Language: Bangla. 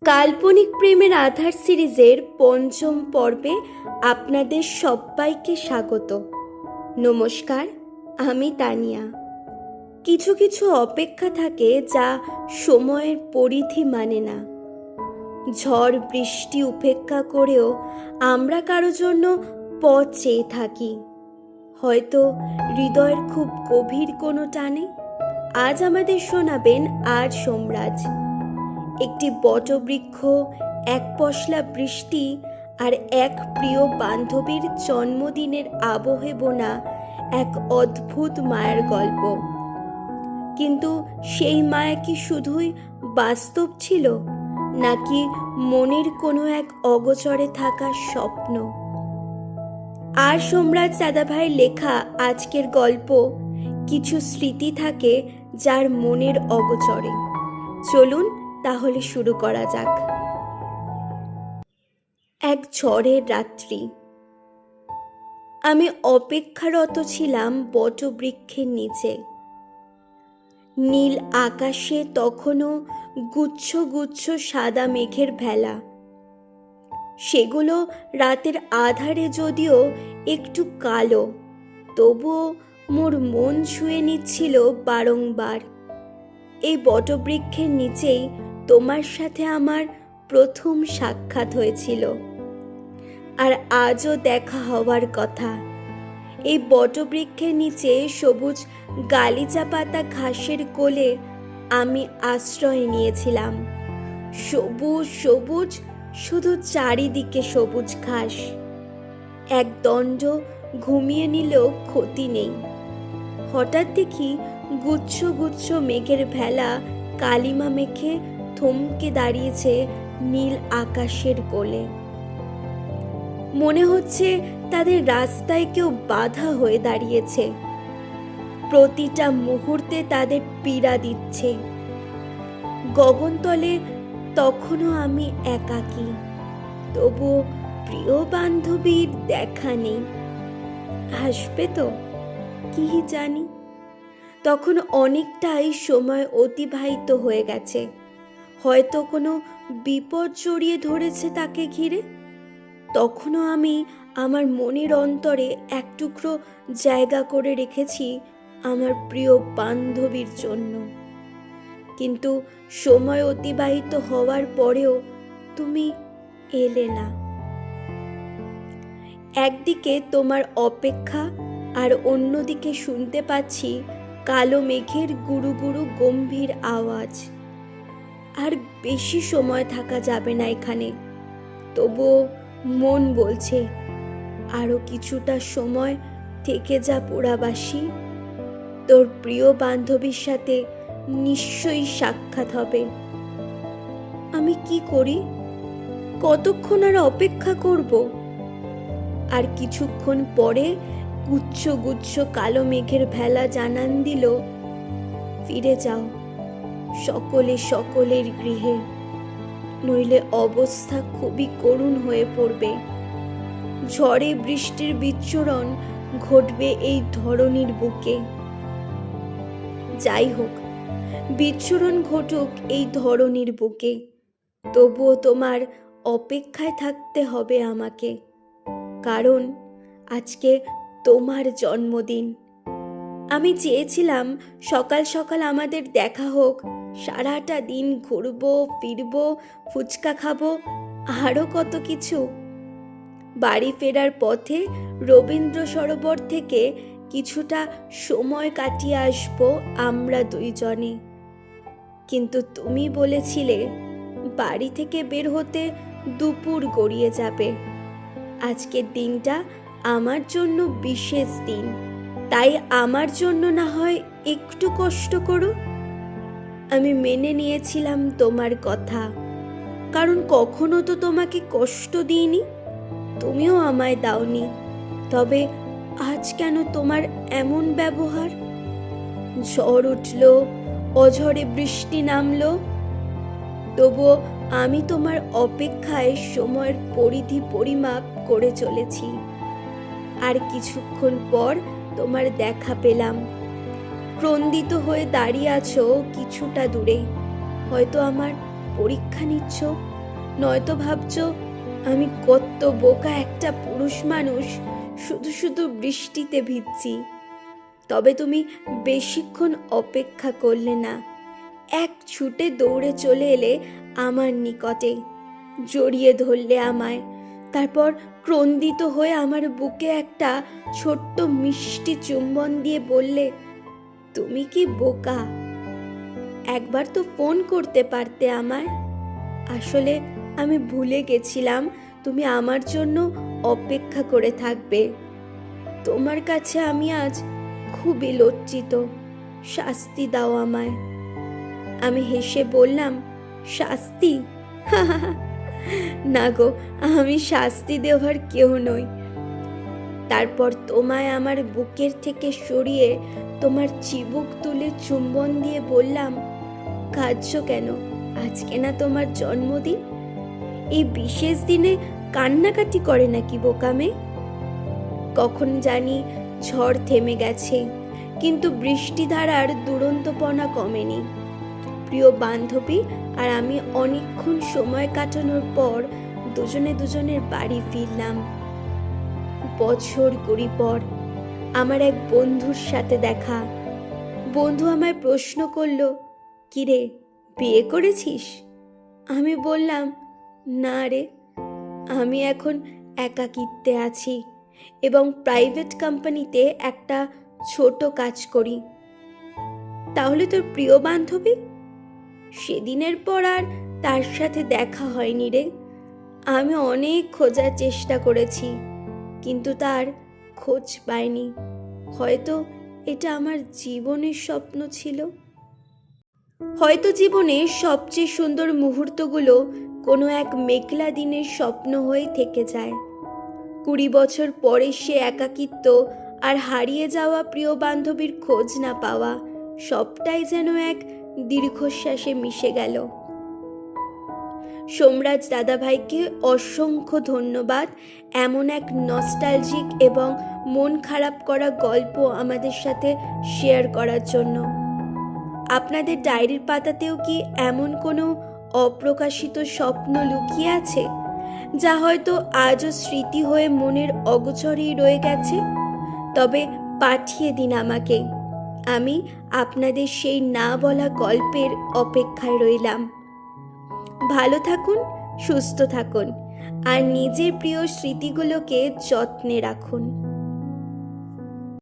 কাল্পনিক প্রেমের আধার সিরিজের পঞ্চম পর্বে আপনাদের সবাইকে স্বাগত। নমস্কার, আমি তানিয়া। কিছু কিছু অপেক্ষা থাকে যা সময়ের পরিধি মানে না। ঝড় বৃষ্টি উপেক্ষা করেও আমরা কারো জন্য পথ চেয়ে থাকি, হয়তো হৃদয়ের খুব গভীর কোনো টানে। আজ আমাদের শোনাবেন আর সোমরাজ। একটি বটবৃক্ষ, এক পশলা বৃষ্টি আর এক প্রিয় বান্ধবীর জন্মদিনের আবহে বোনা এক অদ্ভুত মায়ের গল্প। কিন্তু সেই মায়া কি শুধুই বাস্তব ছিল, নাকি মনের কোনো এক অগোচরে থাকা স্বপ্ন? আর সোমরাজ দাদাভাইয়ের লেখা আজকের গল্প কিছু স্মৃতি থাকে যার মনের অগোচরে। চলুন তাহলে শুরু করা যাক। এক ঝড়ের রাত্রি। আমি অপেক্ষারত ছিলাম বটবৃক্ষের নিচে। নীল আকাশে তখনও গুচ্ছ গুচ্ছ সাদা মেঘের ভেলা। সেগুলো রাতের আধারে যদিও একটু কালো, তবুও মোর মন ছুঁয়ে নিচ্ছিল বারংবার। এই বটবৃক্ষের নিচেই তোমার সাথে আমার প্রথম সাক্ষাৎ হয়েছিল, আর আজও দেখা হওয়ার কথা। এই বটবৃক্ষের নিচে সবুজ গালিচা পাতা ঘাসের কোলে আমি আশ্রয় নিয়েছিলাম। সবুজ সবুজ, শুধু চারিদিকে সবুজ ঘাস। এক দণ্ড ঘুমিয়ে নিলেও ক্ষতি নেই। হঠাৎ দেখি গুচ্ছ গুচ্ছ মেঘের ভেলা কালিমা মেখে থমকে দাঁড়িয়েছে নীল আকাশের কোলে। মনে হচ্ছে তাদের রাস্তায় কেউ বাধা হয়ে দাঁড়িয়েছে, প্রতিটা মুহূর্তে তাদের পীড়া দিচ্ছে। গগনতলে তখনও আমি একাকী, তবুও প্রিয় বান্ধবীর দেখা নেই। হাসবে তো কি জানি। তখন অনেকটাই সময় অতিবাহিত হয়ে গেছে, হয়তো কোনো বিপদ জড়িয়ে ধরেছে তাকে ঘিরে। তখনও আমি আমার মনের অন্তরে এক টুকরো জায়গা করে রেখেছি আমার প্রিয় বান্ধবীর জন্য। কিন্তু সময় অতিবাহিত হওয়ার পরেও তুমি এলে না। একদিকে তোমার অপেক্ষা, আর অন্যদিকে শুনতে পাচ্ছি কালো মেঘের গুরু গুরু গম্ভীর আওয়াজ। আর বেশি সময় থাকা যাবে না এখানে, তবুও মন বলছে আরো কিছুটা সময় থেকে যা পোড়াবাসী। তোর প্রিয় বান্ধবীর সাথে নিশ্চয়ই সাক্ষাৎ হবে। আমি কি করি? কতক্ষণ আর অপেক্ষা করব? আর কিছুক্ষণ পরে গুচ্ছ গুচ্ছ কালো মেঘের ভেলা জানান দিল, ফিরে যাও সকলে সকলের গৃহে, নইলে অবস্থা খুবই করুণ হয়ে পড়বে। ঝড়ে বৃষ্টির বিচ্ছুরণ ঘটবে এই ধরনীর বুকে। যাই হোক, বিচ্ছুরণ ঘটুক এই ধরনীর বুকে, তবুও তোমার অপেক্ষায় থাকতে হবে আমাকে, কারণ আজকে তোমার জন্মদিন। আমি চেয়েছিলাম সকাল সকাল আমাদের দেখা হোক, সারাটা দিন ঘুরবো ফিরবো, ফুচকা খাবো, আরও কত কিছু। বাড়ি ফেরার পথে রবীন্দ্র সরোবর থেকে কিছুটা সময় কাটিয়ে আসবো আমরা দুইজনে। কিন্তু তুমি বলেছিলে বাড়ি থেকে বের হতে দুপুর গড়িয়ে যাবে। আজকের দিনটা আমার জন্য বিশেষ দিন, তাই আমার জন্য না হয় একটু কষ্ট করো। আমি মেনে নিয়েছিলাম তোমার কথা, কারণ কখনো তো তোমাকে কষ্ট দিইনি, তুমিও আমায় দাওনি। তবে আজ কেন তোমার এমন ব্যবহার? ঝড় উঠলো, অঝরে বৃষ্টি নামলো, তবুও আমি তোমার অপেক্ষায় সময়ের পরিধি পরিমাপ করে চলেছি। আর কিছুক্ষণ পর তোমার দেখা পেলাম। ক্রন্দিত হয়ে দাঁড়িয়ে আছো কিছুটা দূরে, হয়তো আমার পরীক্ষা নিচ্ছ নয়তো ভাবছো আমি কত বোকা একটা পুরুষ মানুষ, শুধু শুধু বৃষ্টিতে ভিজছি। তবে তুমি বেশিক্ষণ অপেক্ষা করলে না, এক ছুটে দৌড়ে চলে এলে আমার নিকটে, জড়িয়ে ধরলে আমায়, তারপর ক্রন্দিত হয়ে আমার বুকে একটা ছোট্ট মিষ্টি চুম্বন দিয়ে বললে, তুমি কি বোকা, একবার তো ফোন করতে পারতে আমায়। আসলে আমি ভুলে গেছিলাম তুমি আমার জন্য অপেক্ষা করে থাকবে। তোমার কাছে আমি আজ খুবই লজ্জিত, শাস্তি দাও আমায়। আমি হেসে বললাম, শাস্তি? না গো, আমি শাস্তি দেওয়ার কেউ নই। তারপর তোমায় আমার বুকের থেকে সরিয়ে তোমার চিবুক তুলে চুম্বন দিয়ে বললাম, কাঁদছো কেন? আজকে না তোমার জন্মদিন? এই বিশেষ দিনে কান্নাকাটি করে নাকি বোকামে? কখন জানি ঝড় থেমে গেছে, কিন্তু বৃষ্টিধারার দুরন্তপনা কমেনি। প্রিয় বান্ধবী আর আমি অনেকক্ষণ সময় কাটানোর পর দুজনে দুজনের বাড়ি ফিরলাম। বছর কুড়ি পর আমার এক বন্ধুর সাথে দেখা। বন্ধু আমায় প্রশ্ন করলো, কিরে, বিয়ে করেছিস? আমি বললাম, না রে, আমি এখন একাকিত্বে আছি এবং প্রাইভেট কোম্পানিতে একটা ছোট কাজ করি। তাহলে তোর প্রিয় বান্ধবী? সেদিনের পর আর তার সাথে দেখা হয়নি রে। আমি অনেক খোঁজার চেষ্টা করেছি, কিন্তু তার খোঁজ পাইনি। হয়তো এটা আমার জীবনের স্বপ্ন ছিল। হয়তো জীবনের সবচেয়ে সুন্দর মুহূর্তগুলো কোনো এক মেঘলা দিনের স্বপ্ন হয়ে থেকে যায়। 20 বছর পরে সে একাকিত্ব আর হারিয়ে যাওয়া প্রিয় বান্ধবীর খোঁজ না পাওয়া, সবটাই যেন এক দীর্ঘশ্বাসে মিশে গেল। সোমরাজ দাদাভাইকে অসংখ্য ধন্যবাদ এমন এক নস্টালজিক এবং মন খারাপ করা গল্প আমাদের সাথে শেয়ার করার জন্য। আপনাদের ডায়েরির পাতাতেও কি এমন কোনো অপ্রকাশিত স্বপ্ন লুকিয়ে আছে, যা হয়তো আজও স্মৃতি হয়ে মনের অগোচরেই রয়ে গেছে? তবে পাঠিয়ে দিন আমাকে। আমি আপনাদের সেই না বলা গল্পের অপেক্ষায় রইলাম। ভালো থাকুন, সুস্থ থাকুন আর নিজের প্রিয় স্মৃতিগুলোকে যত্নে রাখুন।